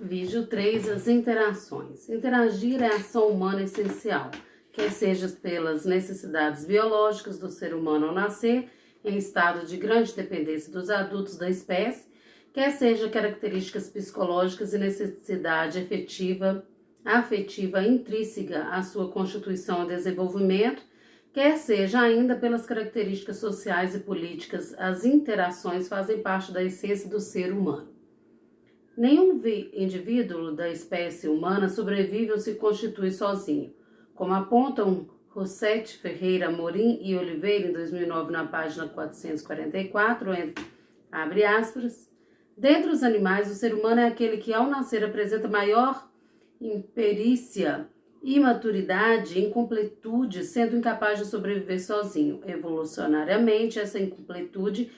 Vídeo 3, as interações. Interagir é a ação humana essencial, quer seja pelas necessidades biológicas do ser humano ao nascer, em estado de grande dependência dos adultos da espécie, quer seja características psicológicas e necessidade afetiva intrínseca à sua constituição e desenvolvimento, quer seja ainda pelas características sociais e políticas. As interações fazem parte da essência do ser humano. Nenhum indivíduo da espécie humana sobrevive ou se constitui sozinho, como apontam Rossetti, Ferreira, Amorim e Oliveira em 2009 na página 444, abre aspas. Dentre os animais, o ser humano é aquele que ao nascer apresenta maior imperícia, imaturidade e incompletude, sendo incapaz de sobreviver sozinho. Evolucionariamente, essa incompletude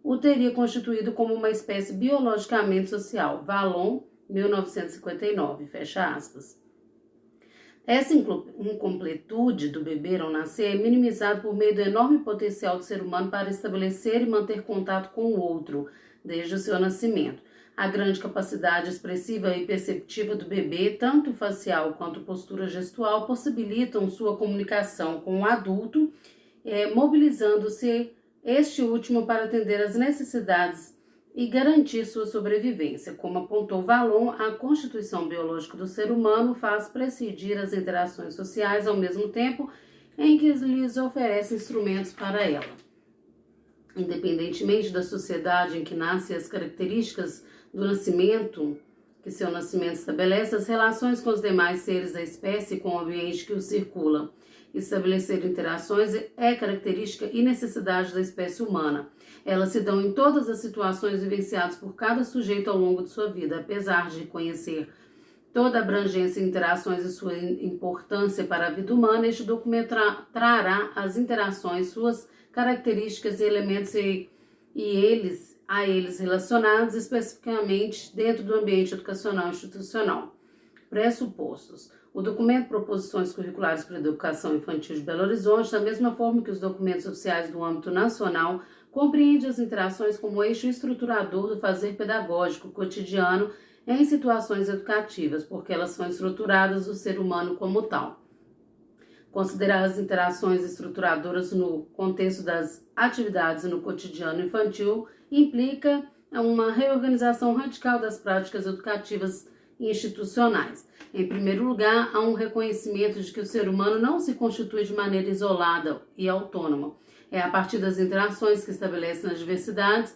o teria constituído como uma espécie biologicamente social. Vallon, 1959, fecha aspas. Essa incompletude do bebê ao nascer é minimizada por meio do enorme potencial do ser humano para estabelecer e manter contato com o outro, desde o seu nascimento. A grande capacidade expressiva e perceptiva do bebê, tanto facial quanto postura gestual, possibilitam sua comunicação com o adulto, mobilizando-se este último para atender às necessidades e garantir sua sobrevivência. Como apontou Vallon, a constituição biológica do ser humano faz presidir as interações sociais ao mesmo tempo em que lhes oferece instrumentos para ela. Independentemente da sociedade em que nasce e as características do nascimento que seu nascimento estabelece, as relações com os demais seres da espécie e com o ambiente que o circula. Estabelecer interações é característica e necessidade da espécie humana. Elas se dão em todas as situações vivenciadas por cada sujeito ao longo de sua vida. Apesar de conhecer toda a abrangência de interações e sua importância para a vida humana, este documento trará as interações, suas características e elementos a eles relacionados especificamente dentro do ambiente educacional e institucional. Pressupostos. O documento Proposições Curriculares para a Educação Infantil de Belo Horizonte, da mesma forma que os documentos oficiais do âmbito nacional, compreende as interações como eixo estruturador do fazer pedagógico cotidiano em situações educativas, porque elas são estruturadas do ser humano como tal. Considerar as interações estruturadoras no contexto das atividades no cotidiano infantil implica uma reorganização radical das práticas educativas institucionais. Em primeiro lugar, há um reconhecimento de que o ser humano não se constitui de maneira isolada e autônoma. É a partir das interações que estabelece nas diversidades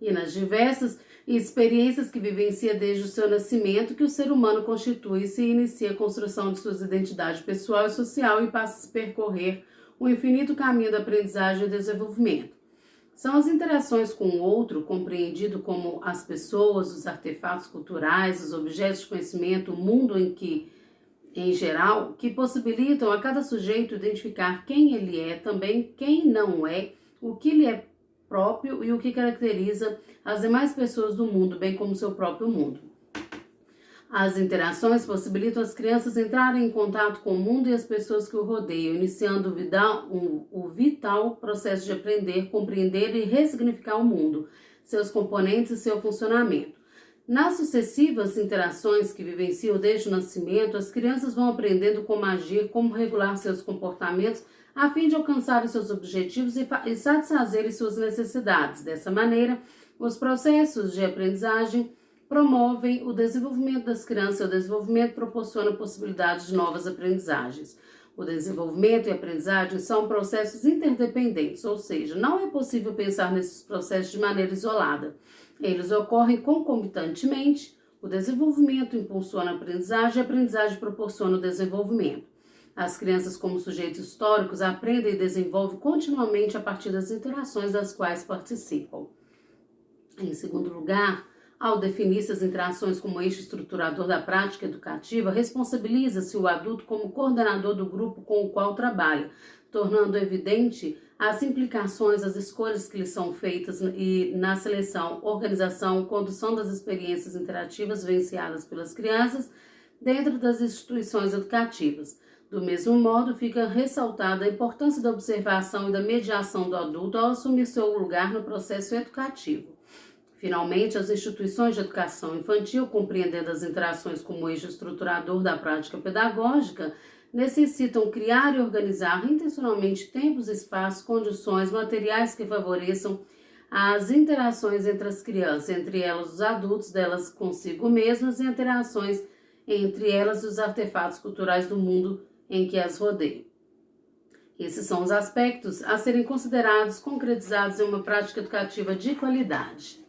e nas diversas experiências que vivencia desde o seu nascimento que o ser humano constitui-se e inicia a construção de suas identidades pessoal e social e passa a percorrer o infinito caminho da aprendizagem e desenvolvimento. São as interações com o outro, compreendido como as pessoas, os artefatos culturais, os objetos de conhecimento, o mundo em geral, que possibilitam a cada sujeito identificar quem ele é, também quem não é, o que lhe é próprio e o que caracteriza as demais pessoas do mundo, bem como seu próprio mundo. As interações possibilitam as crianças entrarem em contato com o mundo e as pessoas que o rodeiam, iniciando o vital processo de aprender, compreender e ressignificar o mundo, seus componentes e seu funcionamento. Nas sucessivas interações que vivenciam desde o nascimento, as crianças vão aprendendo como agir, como regular seus comportamentos, a fim de alcançarem seus objetivos e satisfazerem suas necessidades. Dessa maneira, os processos de aprendizagem promovem o desenvolvimento das crianças. O desenvolvimento proporciona possibilidades de novas aprendizagens. O desenvolvimento e a aprendizagem são processos interdependentes, ou seja, não é possível pensar nesses processos de maneira isolada. Eles ocorrem concomitantemente. O desenvolvimento impulsiona a aprendizagem proporciona o desenvolvimento. As crianças, como sujeitos históricos, aprendem e desenvolvem continuamente a partir das interações das quais participam. Em segundo lugar, ao definir-se as interações como eixo estruturador da prática educativa, responsabiliza-se o adulto como coordenador do grupo com o qual trabalha, tornando evidente as implicações, as escolhas que lhe são feitas e na seleção, organização, condução das experiências interativas vivenciadas pelas crianças dentro das instituições educativas. Do mesmo modo, fica ressaltada a importância da observação e da mediação do adulto ao assumir seu lugar no processo educativo. Finalmente, as instituições de educação infantil, compreendendo as interações como eixo estruturador da prática pedagógica, necessitam criar e organizar intencionalmente tempos, espaços, condições, materiais que favoreçam as interações entre as crianças, entre elas os adultos, delas consigo mesmas e interações entre elas e os artefatos culturais do mundo em que as rodeiam. Esses são os aspectos a serem considerados, concretizados em uma prática educativa de qualidade.